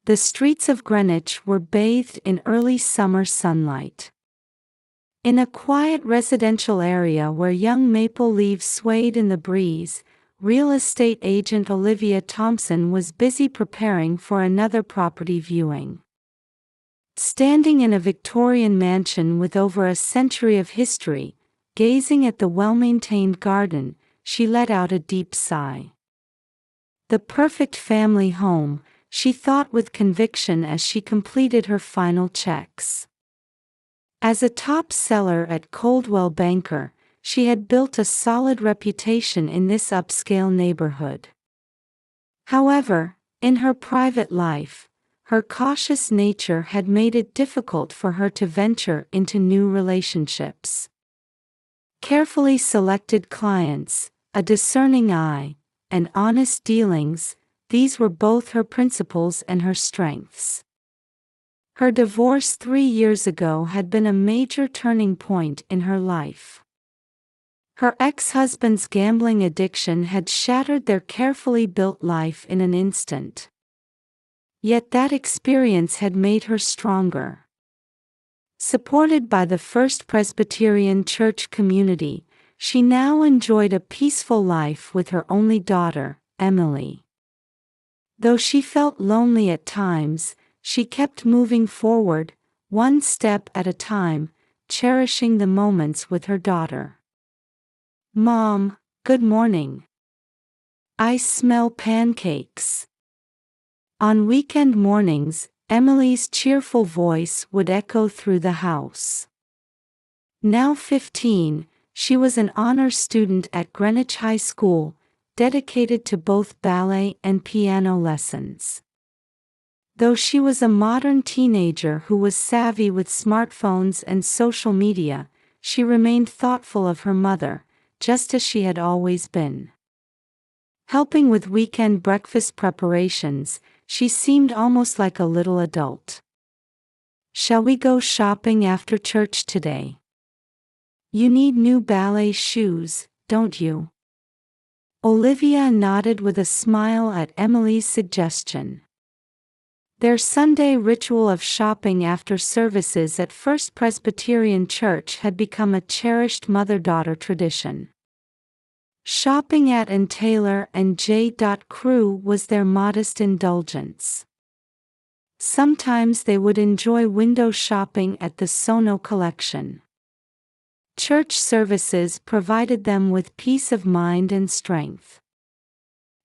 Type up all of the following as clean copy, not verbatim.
The streets of Greenwich were bathed in early summer sunlight. In a quiet residential area where young maple leaves swayed in the breeze, real estate agent Olivia Thompson was busy preparing for another property viewing. Standing in a Victorian mansion with over a century of history, gazing at the well-maintained garden, she let out a deep sigh. The perfect family home, she thought with conviction as she completed her final checks. As a top seller at Coldwell Banker, she had built a solid reputation in this upscale neighborhood. However, in her private life, her cautious nature had made it difficult for her to venture into new relationships. Carefully selected clients, a discerning eye, and honest dealings, these were both her principles and her strengths. Her divorce 3 years ago had been a major turning point in her life. Her ex-husband's gambling addiction had shattered their carefully built life in an instant. Yet that experience had made her stronger. Supported by the First Presbyterian Church community, she now enjoyed a peaceful life with her only daughter, Emily. Though she felt lonely at times, she kept moving forward, one step at a time, cherishing the moments with her daughter. "Mom, good morning. I smell pancakes." On weekend mornings, Emily's cheerful voice would echo through the house. Now 15, she was an honor student at Greenwich High School, dedicated to both ballet and piano lessons. Though she was a modern teenager who was savvy with smartphones and social media, she remained thoughtful of her mother, just as she had always been. Helping with weekend breakfast preparations, she seemed almost like a little adult. "Shall we go shopping after church today? You need new ballet shoes, don't you?" Olivia nodded with a smile at Emily's suggestion. Their Sunday ritual of shopping after services at First Presbyterian Church had become a cherished mother-daughter tradition. Shopping at Ann Taylor and J. Crew was their modest indulgence. Sometimes they would enjoy window shopping at the Sono Collection. Church services provided them with peace of mind and strength.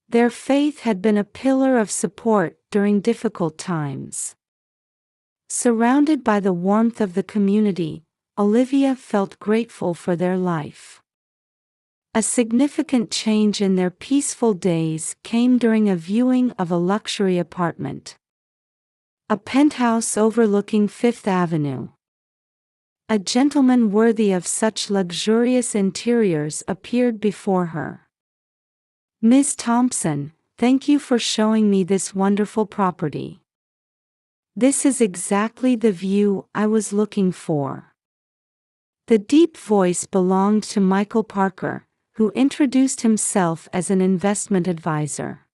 Their faith had been a pillar of support during difficult times. Surrounded by the warmth of the community, Olivia felt grateful for their life. A significant change in their peaceful days came during a viewing of a luxury apartment. A penthouse overlooking Fifth Avenue. A gentleman worthy of such luxurious interiors appeared before her. "Miss Thompson, thank you for showing me this wonderful property. This is exactly the view I was looking for." The deep voice belonged to Michael Parker, who introduced himself as an investment advisor.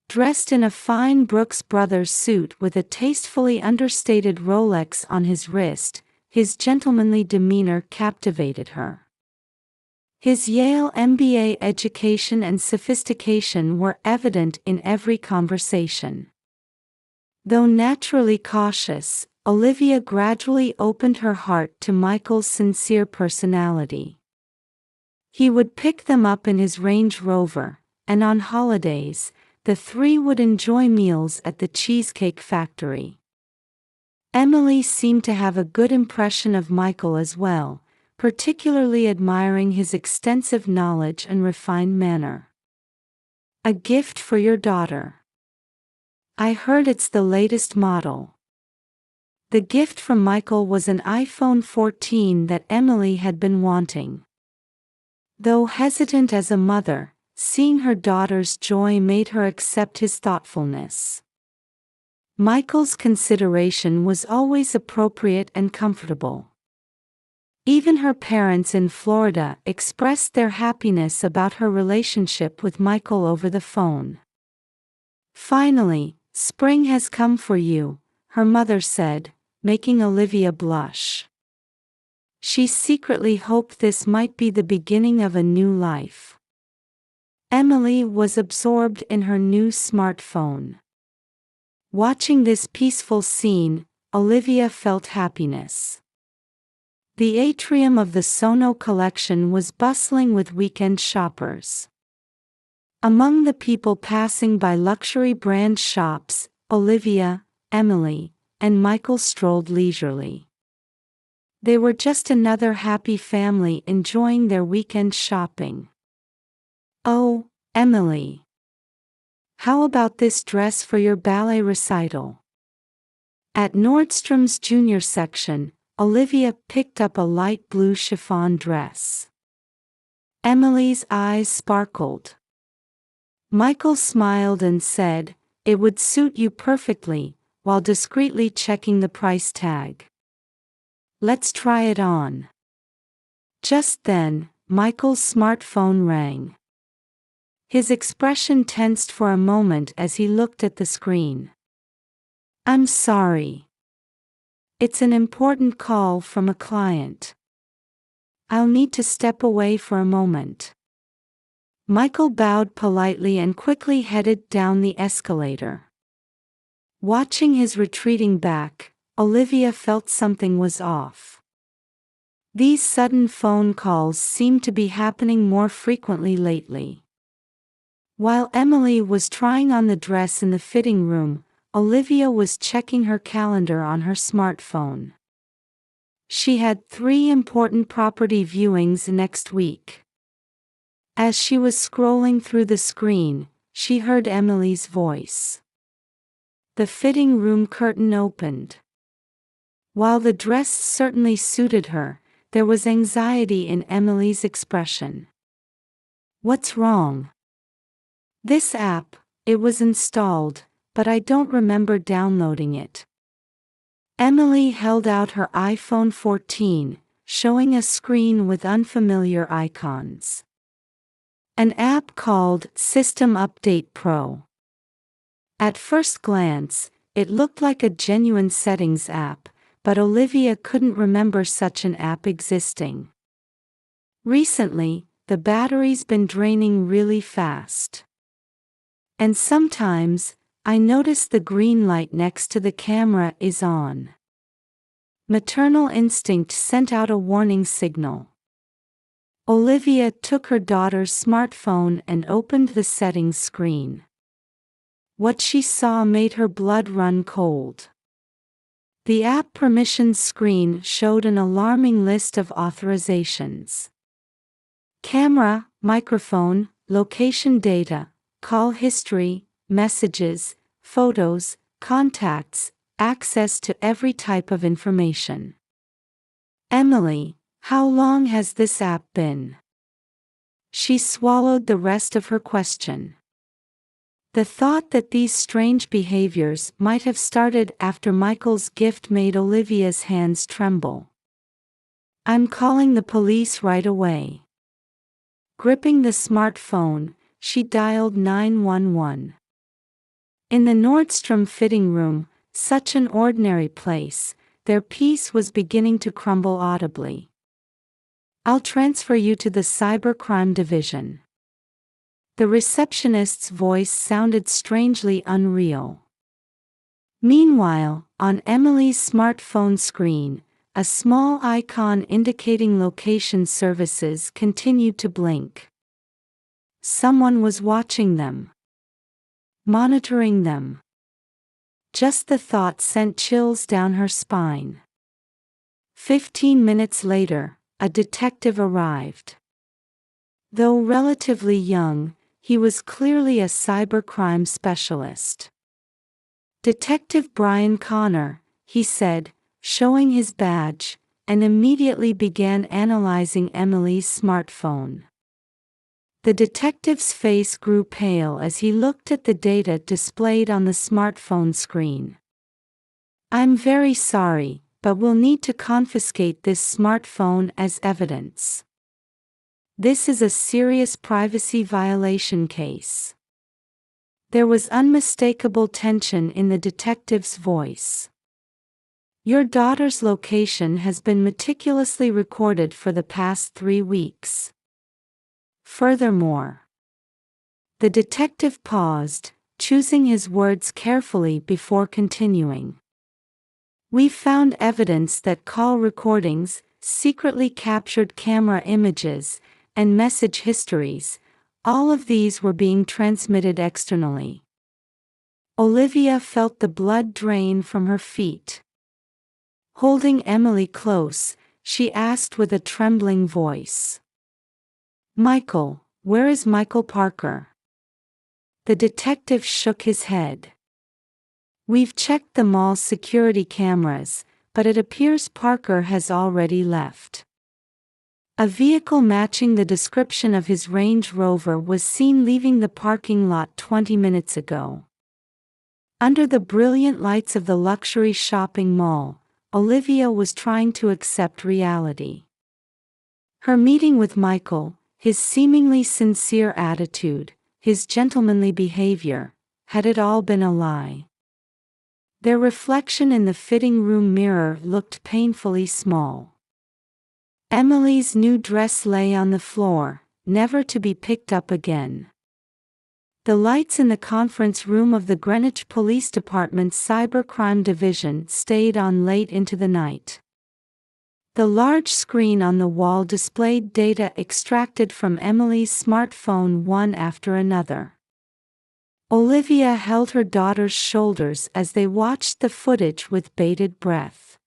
Dressed in a fine Brooks Brothers suit with a tastefully understated Rolex on his wrist, his gentlemanly demeanor captivated her. His Yale MBA education and sophistication were evident in every conversation. Though naturally cautious, Olivia gradually opened her heart to Michael's sincere personality. He would pick them up in his Range Rover, and on holidays, the three would enjoy meals at the Cheesecake Factory. Emily seemed to have a good impression of Michael as well, particularly admiring his extensive knowledge and refined manner. "A gift for your daughter. I heard it's the latest model." The gift from Michael was an iPhone 14 that Emily had been wanting. Though hesitant as a mother, seeing her daughter's joy made her accept his thoughtfulness. Michael's consideration was always appropriate and comfortable. Even her parents in Florida expressed their happiness about her relationship with Michael over the phone. Finally, Spring has come for you, her mother said, making Olivia blush. She secretly hoped this might be the beginning of a new life. Emily was absorbed in her new smartphone. Watching this peaceful scene, Olivia felt happiness. The atrium of the Sono collection was bustling with weekend shoppers. Among the people passing by luxury brand shops, Olivia, Emily, and Michael strolled leisurely. They were just another happy family enjoying their weekend shopping. "Oh, Emily. How about this dress for your ballet recital?" At Nordstrom's junior section, Olivia picked up a light blue chiffon dress. Emily's eyes sparkled. Michael smiled and said, "It would suit you perfectly," while discreetly checking the price tag. "Let's try it on." Just then, Michael's smartphone rang. His expression tensed for a moment as he looked at the screen. "I'm sorry. It's an important call from a client. I'll need to step away for a moment." Michael bowed politely and quickly headed down the escalator. Watching his retreating back, Olivia felt something was off. These sudden phone calls seemed to be happening more frequently lately. While Emily was trying on the dress in the fitting room, Olivia was checking her calendar on her smartphone. She had 3 important property viewings next week. As she was scrolling through the screen, she heard Emily's voice. The fitting room curtain opened. While the dress certainly suited her, there was anxiety in Emily's expression. "What's wrong?" "This app, it was installed, but I don't remember downloading it." Emily held out her iPhone 14, showing a screen with unfamiliar icons. An app called System Update Pro. At first glance, it looked like a genuine settings app, but Olivia couldn't remember such an app existing. Recently, the battery's been draining really fast. And sometimes, I notice the green light next to the camera is on. Maternal instinct sent out a warning signal. Olivia took her daughter's smartphone and opened the settings screen. What she saw made her blood run cold. The app permissions screen showed an alarming list of authorizations. Camera, microphone, location data, call history, messages, photos, contacts, access to every type of information. "Emily, how long has this app been?" She swallowed the rest of her question. The thought that these strange behaviors might have started after Michael's gift made Olivia's hands tremble. "I'm calling the police right away." Gripping the smartphone, she dialed 911. In the Nordstrom fitting room, such an ordinary place, their peace was beginning to crumble audibly. "I'll transfer you to the cybercrime division." The receptionist's voice sounded strangely unreal. Meanwhile, on Emily's smartphone screen, a small icon indicating location services continued to blink. Someone was watching them. Monitoring them. Just the thought sent chills down her spine. 15 minutes later, a detective arrived. Though relatively young, he was clearly a cybercrime specialist. "Detective Brian Connor," he said, showing his badge, and immediately began analyzing Emily's smartphone. The detective's face grew pale as he looked at the data displayed on the smartphone screen. "I'm very sorry, but we'll need to confiscate this smartphone as evidence. This is a serious privacy violation case." There was unmistakable tension in the detective's voice. Your daughter's location has been meticulously recorded for the past 3 weeks. Furthermore, the detective paused, choosing his words carefully before continuing. We found evidence that call recordings, secretly captured camera images, and message histories, all of these were being transmitted externally. Olivia felt the blood drain from her feet. Holding Emily close, she asked with a trembling voice. "Michael, where is Michael Parker?" The detective shook his head. "We've checked the mall's security cameras, but it appears Parker has already left." A vehicle matching the description of his Range Rover was seen leaving the parking lot 20 minutes ago. Under the brilliant lights of the luxury shopping mall, Olivia was trying to accept reality. Her meeting with Michael, his seemingly sincere attitude, his gentlemanly behavior, had it all been a lie? Their reflection in the fitting room mirror looked painfully small. Emily's new dress lay on the floor, never to be picked up again. The lights in the conference room of the Greenwich Police Department's Cybercrime Division stayed on late into the night. The large screen on the wall displayed data extracted from Emily's smartphone one after another. Olivia held her daughter's shoulders as they watched the footage with bated breath.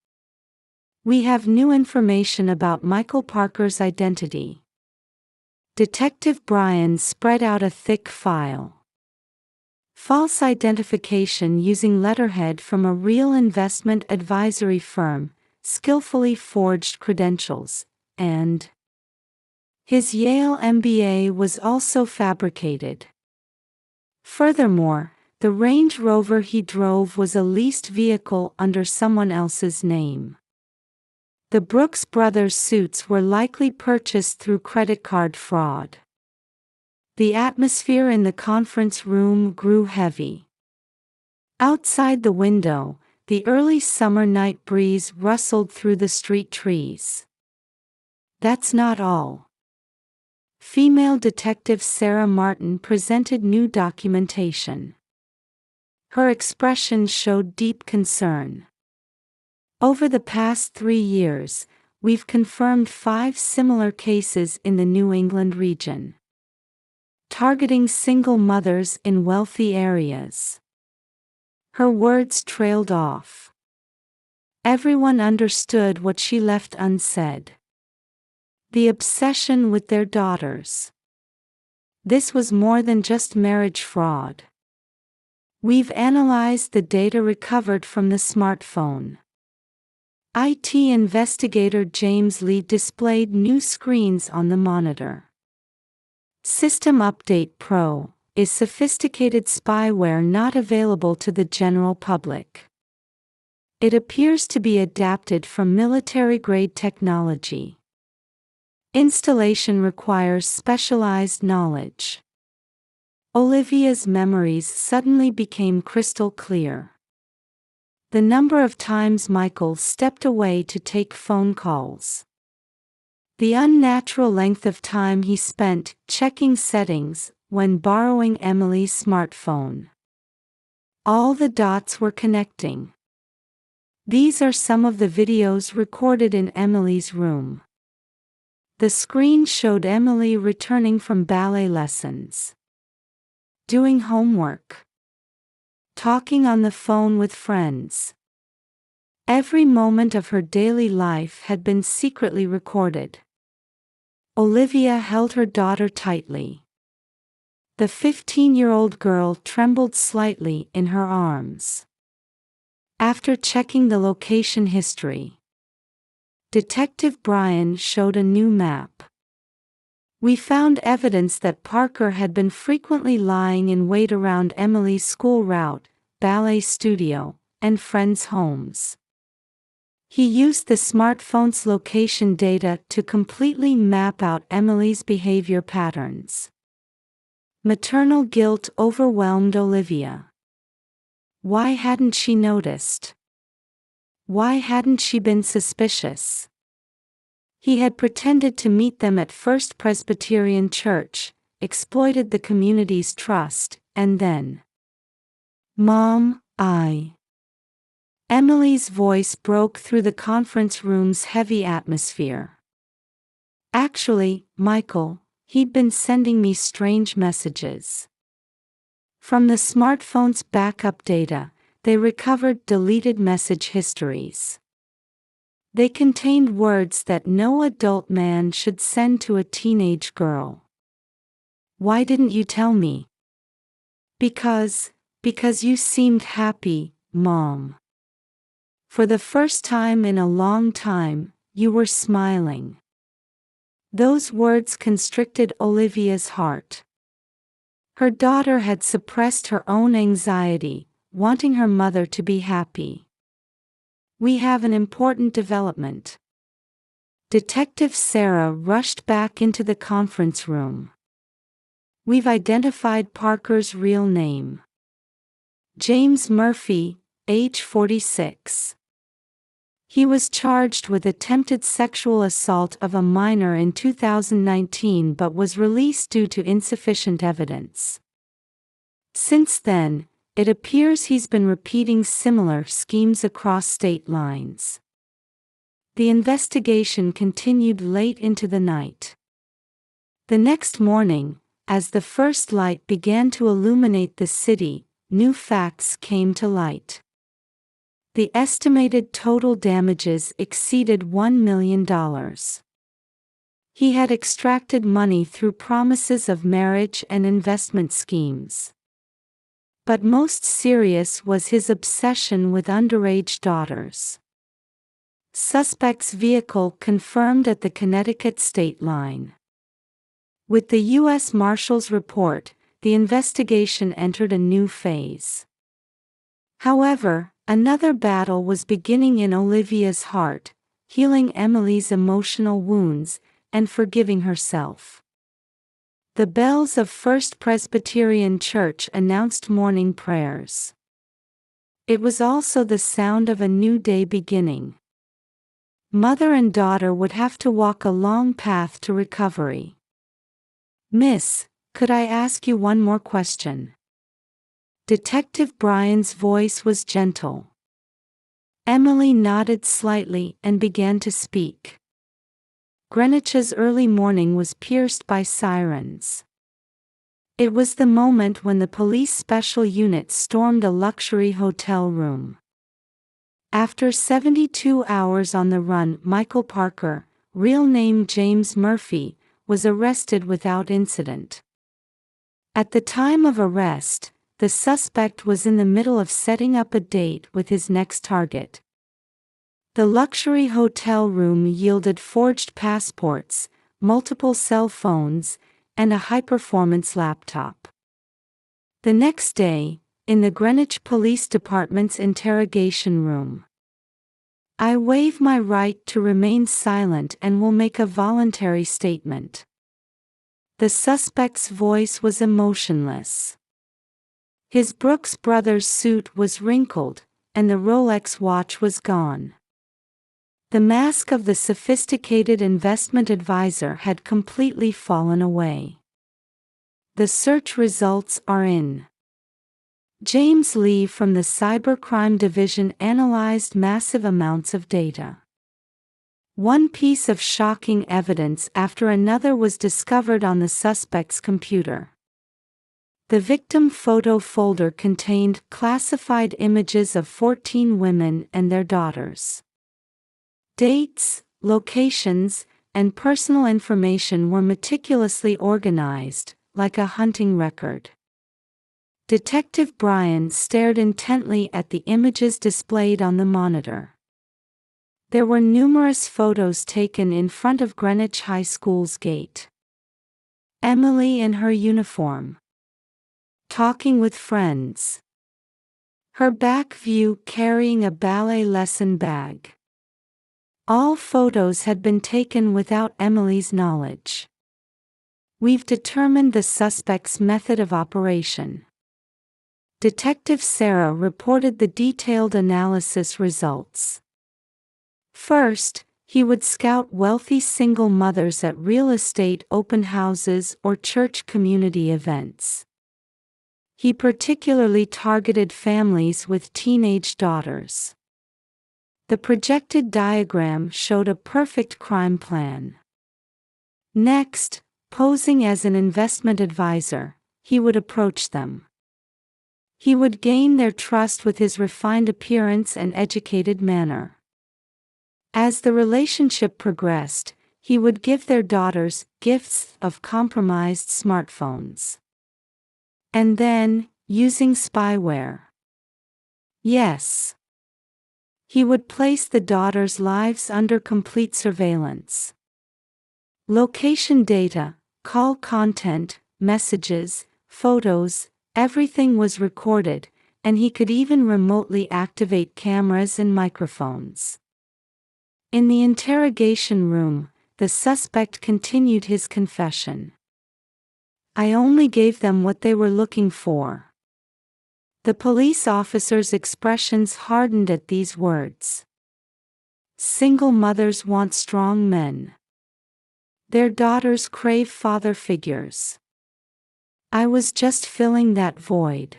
"We have new information about Michael Parker's identity." Detective Bryan spread out a thick file. False identification using letterhead from a real investment advisory firm, skillfully forged credentials, and his Yale MBA was also fabricated. Furthermore, the Range Rover he drove was a leased vehicle under someone else's name. The Brooks Brothers suits were likely purchased through credit card fraud. The atmosphere in the conference room grew heavy. Outside the window, the early summer night breeze rustled through the street trees. "That's not all." Female detective Sarah Martin presented new documentation. Her expression showed deep concern. "Over the past 3 years, we've confirmed 5 similar cases in the New England region, targeting single mothers in wealthy areas." Her words trailed off. Everyone understood what she left unsaid. The obsession with their daughters. This was more than just marriage fraud. "We've analyzed the data recovered from the smartphone." IT investigator James Lee displayed new screens on the monitor. System Update Pro is sophisticated spyware not available to the general public. It appears to be adapted from military-grade technology. Installation requires specialized knowledge. Olivia's memories suddenly became crystal clear. The number of times Michael stepped away to take phone calls. The unnatural length of time he spent checking settings when borrowing Emily's smartphone. All the dots were connecting. These are some of the videos recorded in Emily's room. The screen showed Emily returning from ballet lessons, doing homework, talking on the phone with friends. Every moment of her daily life had been secretly recorded. Olivia held her daughter tightly. The 15-year-old girl trembled slightly in her arms. After checking the location history, Detective Bryan showed a new map. "We found evidence that Parker had been frequently lying in wait around Emily's school route, ballet studio, and friends' homes. He used the smartphone's location data to completely map out Emily's behavior patterns. Maternal guilt overwhelmed Olivia. Why hadn't she noticed? Why hadn't she been suspicious? He had pretended to meet them at First Presbyterian Church, exploited the community's trust, and then... Mom, Emily's voice broke through the conference room's heavy atmosphere. Actually, Michael, he'd been sending me strange messages. From the smartphone's backup data, they recovered deleted message histories. They contained words that no adult man should send to a teenage girl. Why didn't you tell me? Because you seemed happy, Mom. For the first time in a long time, you were smiling. Those words constricted Olivia's heart. Her daughter had suppressed her own anxiety, wanting her mother to be happy. We have an important development. Detective Sarah rushed back into the conference room. We've identified Parker's real name. James Murphy, age 46. He was charged with attempted sexual assault of a minor in 2019 but was released due to insufficient evidence. Since then, it appears he's been repeating similar schemes across state lines. The investigation continued late into the night. The next morning, as the first light began to illuminate the city, new facts came to light. The estimated total damages exceeded $1 million. He had extracted money through promises of marriage and investment schemes. But most serious was his obsession with underage daughters. Suspect's vehicle confirmed at the Connecticut state line. With the U.S. Marshal's report, the investigation entered a new phase. However, another battle was beginning in Olivia's heart, healing Emily's emotional wounds, and forgiving herself. The bells of First Presbyterian Church announced morning prayers. It was also the sound of a new day beginning. Mother and daughter would have to walk a long path to recovery. Miss, could I ask you one more question? Detective Bryan's voice was gentle. Emily nodded slightly and began to speak. Greenwich's early morning was pierced by sirens. It was the moment when the police special unit stormed a luxury hotel room. After 72 hours on the run, Michael Parker, real name James Murphy, was arrested without incident. At the time of arrest, the suspect was in the middle of setting up a date with his next target. The luxury hotel room yielded forged passports, multiple cell phones, and a high-performance laptop. The next day, in the Greenwich Police Department's interrogation room, I waive my right to remain silent and will make a voluntary statement. The suspect's voice was emotionless. His Brooks Brothers suit was wrinkled, and the Rolex watch was gone. The mask of the sophisticated investment advisor had completely fallen away. The search results are in. James Lee from the Cybercrime Division analyzed massive amounts of data. One piece of shocking evidence after another was discovered on the suspect's computer. The victim photo folder contained classified images of 14 women and their daughters. Dates, locations, and personal information were meticulously organized, like a hunting record. Detective Bryan stared intently at the images displayed on the monitor. There were numerous photos taken in front of Greenwich High School's gate. Emily in her uniform. Talking with friends. Her back view carrying a ballet lesson bag. All photos had been taken without Emily's knowledge. We've determined the suspect's method of operation. Detective Sarah reported the detailed analysis results. First, he would scout wealthy single mothers at real estate open houses or church community events. He particularly targeted families with teenage daughters. The projected diagram showed a perfect crime plan. Next, posing as an investment advisor, he would approach them. He would gain their trust with his refined appearance and educated manner. As the relationship progressed, he would give their daughters gifts of compromised smartphones. And then, using spyware. Yes. He would place the daughters' lives under complete surveillance. Location data, call content, messages, photos, everything was recorded, and he could even remotely activate cameras and microphones. In the interrogation room, the suspect continued his confession. I only gave them what they were looking for. The police officer's expressions hardened at these words. Single mothers want strong men. Their daughters crave father figures. I was just filling that void.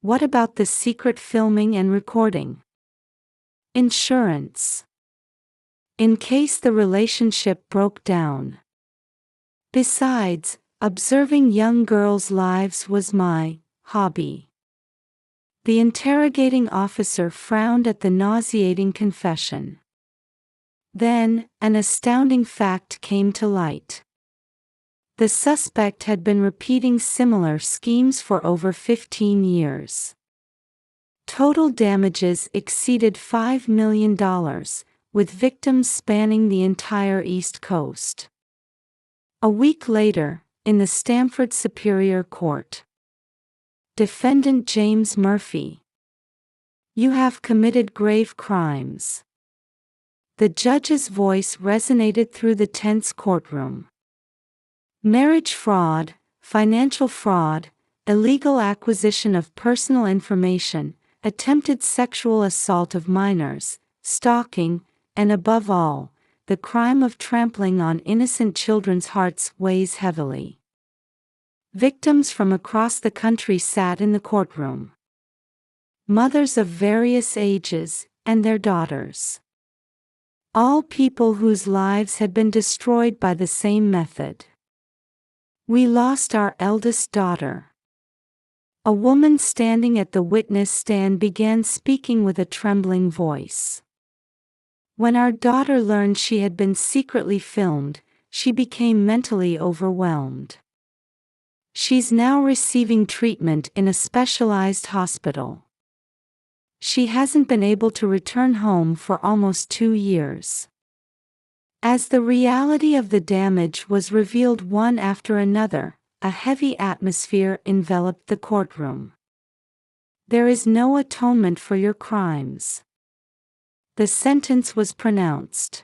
What about the secret filming and recording? Insurance. In case the relationship broke down. Besides, observing young girls' lives was my hobby. The interrogating officer frowned at the nauseating confession. Then, an astounding fact came to light. The suspect had been repeating similar schemes for over 15 years. Total damages exceeded $5 million, with victims spanning the entire East Coast. A week later, in the Stamford Superior Court. Defendant James Murphy. You have committed grave crimes. The judge's voice resonated through the tense courtroom. Marriage fraud, financial fraud, illegal acquisition of personal information, attempted sexual assault of minors, stalking, and above all, the crime of trampling on innocent children's hearts weighs heavily. Victims from across the country sat in the courtroom. Mothers of various ages, and their daughters. All people whose lives had been destroyed by the same method. We lost our eldest daughter. A woman standing at the witness stand began speaking with a trembling voice. When our daughter learned she had been secretly filmed, she became mentally overwhelmed. She's now receiving treatment in a specialized hospital. She hasn't been able to return home for almost 2 years. As the reality of the damage was revealed one after another, a heavy atmosphere enveloped the courtroom. There is no atonement for your crimes. The sentence was pronounced.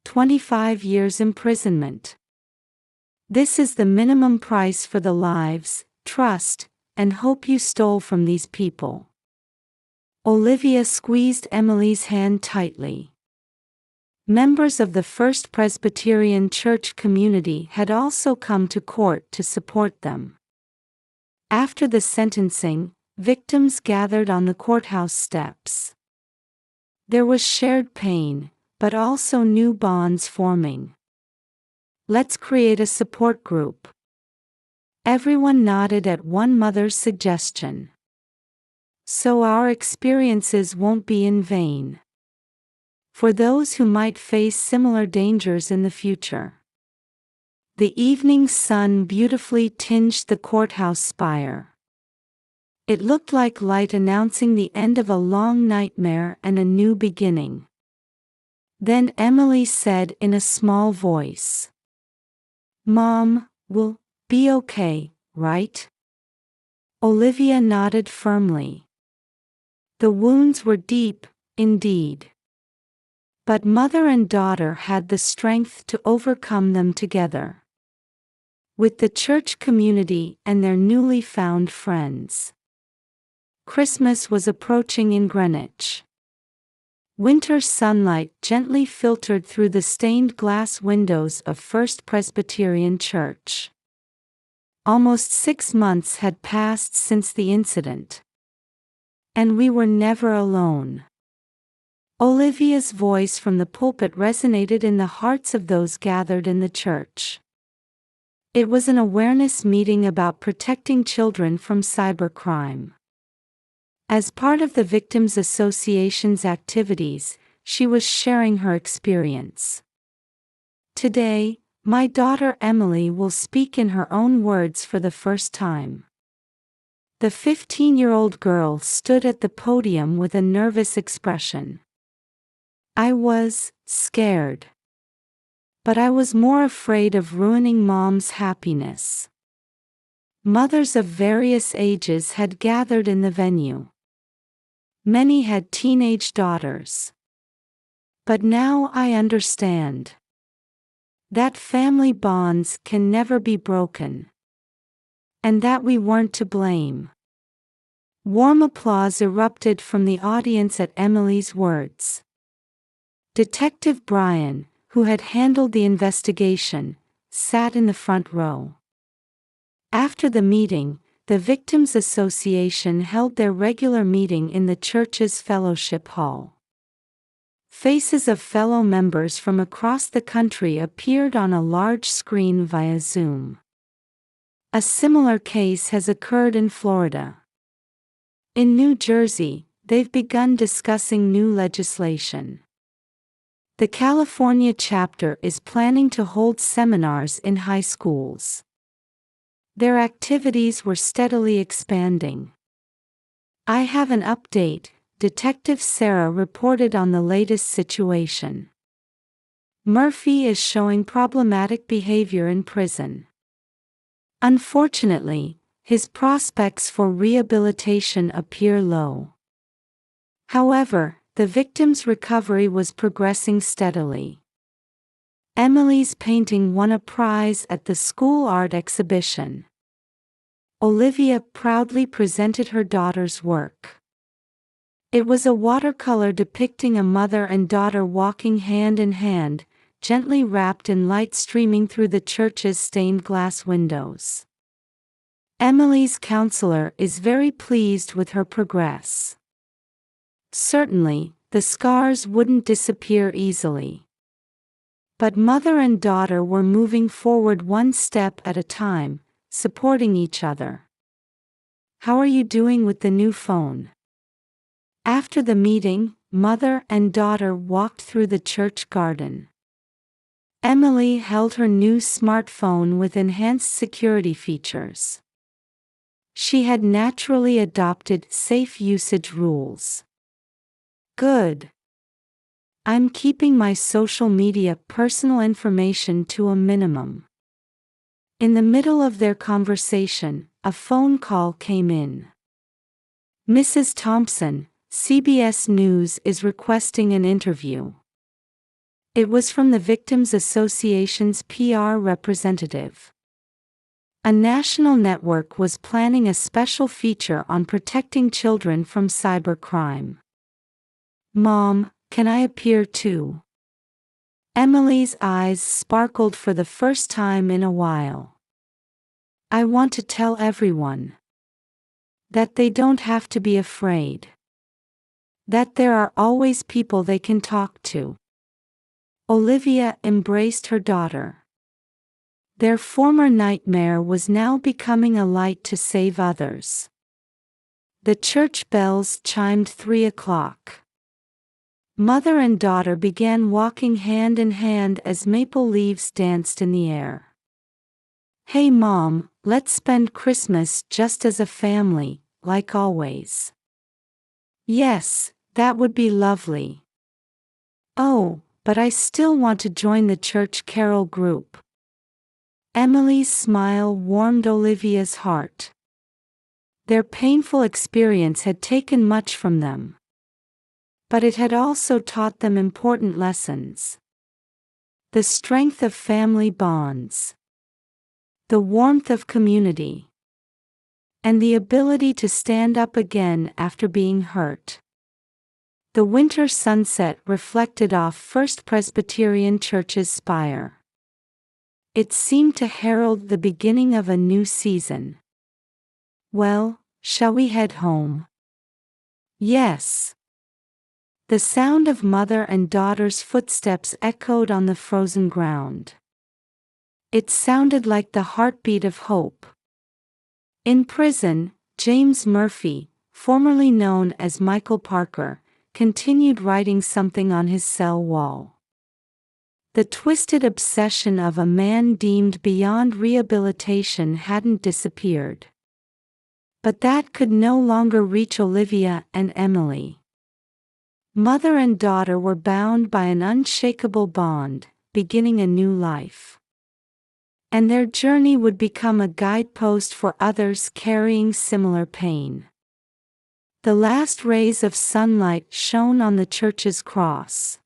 25 years imprisonment. This is the minimum price for the lives, trust, and hope you stole from these people. Olivia squeezed Emily's hand tightly. Members of the First Presbyterian Church community had also come to court to support them. After the sentencing, victims gathered on the courthouse steps. There was shared pain, but also new bonds forming. Let's create a support group. Everyone nodded at one mother's suggestion. So our experiences won't be in vain. For those who might face similar dangers in the future. The evening sun beautifully tinged the courthouse spire. It looked like light announcing the end of a long nightmare and a new beginning. Then Emily said in a small voice. Mom, we'll be okay, right? Olivia nodded firmly. The wounds were deep, indeed. But mother and daughter had the strength to overcome them together. with the church community and their newly found friends. Christmas was approaching in Greenwich. Winter sunlight gently filtered through the stained glass windows of First Presbyterian Church. Almost 6 months had passed since the incident. And we were never alone. Olivia's voice from the pulpit resonated in the hearts of those gathered in the church. It was an awareness meeting about protecting children from cybercrime. As part of the Victims Association's activities, she was sharing her experience. Today, my daughter Emily will speak in her own words for the first time. The 15-year-old girl stood at the podium with a nervous expression. I was scared. But I was more afraid of ruining Mom's happiness. Mothers of various ages had gathered in the venue. Many had teenage daughters. But now I understand that family bonds can never be broken. And that we weren't to blame. Warm applause erupted from the audience at Emily's words. Detective Brian, who had handled the investigation, sat in the front row. After the meeting, the Victims Association held their regular meeting in the church's fellowship hall. Faces of fellow members from across the country appeared on a large screen via Zoom. A similar case has occurred in Florida. In New Jersey, they've begun discussing new legislation. The California chapter is planning to hold seminars in high schools. Their activities were steadily expanding. I have an update, Detective Sarah reported on the latest situation. Murphy is showing problematic behavior in prison. Unfortunately, his prospects for rehabilitation appear low. However, the victim's recovery was progressing steadily. Emily's painting won a prize at the school art exhibition. Olivia proudly presented her daughter's work. It was a watercolor depicting a mother and daughter walking hand in hand, gently wrapped in light streaming through the church's stained glass windows. Emily's counselor is very pleased with her progress. Certainly, the scars wouldn't disappear easily. But mother and daughter were moving forward one step at a time, supporting each other. How are you doing with the new phone? After the meeting, mother and daughter walked through the church garden. Emily held her new smartphone with enhanced security features. She had naturally adopted safe usage rules. Good. I'm keeping my social media personal information to a minimum. In the middle of their conversation, a phone call came in. Mrs. Thompson, CBS News is requesting an interview. It was from the Victims Association's PR representative. A national network was planning a special feature on protecting children from cybercrime. Mom, can I appear too? Emily's eyes sparkled for the first time in a while. I want to tell everyone that they don't have to be afraid. That there are always people they can talk to. Olivia embraced her daughter. Their former nightmare was now becoming a light to save others. The church bells chimed 3 o'clock. Mother and daughter began walking hand in hand as maple leaves danced in the air. Hey Mom, let's spend Christmas just as a family, like always. Yes, that would be lovely. Oh, but I still want to join the church carol group. Emily's smile warmed Olivia's heart. Their painful experience had taken much from them. But it had also taught them important lessons. The strength of family bonds. the warmth of community, and the ability to stand up again after being hurt. The winter sunset reflected off First Presbyterian Church's spire. It seemed to herald the beginning of a new season. "Well, shall we head home?" "Yes." The sound of mother and daughter's footsteps echoed on the frozen ground. It sounded like the heartbeat of hope. In prison, James Murphy, formerly known as Michael Parker, continued writing something on his cell wall. The twisted obsession of a man deemed beyond rehabilitation hadn't disappeared. But that could no longer reach Olivia and Emily. Mother and daughter were bound by an unshakable bond, beginning a new life. And their journey would become a guidepost for others carrying similar pain. The last rays of sunlight shone on the church's cross.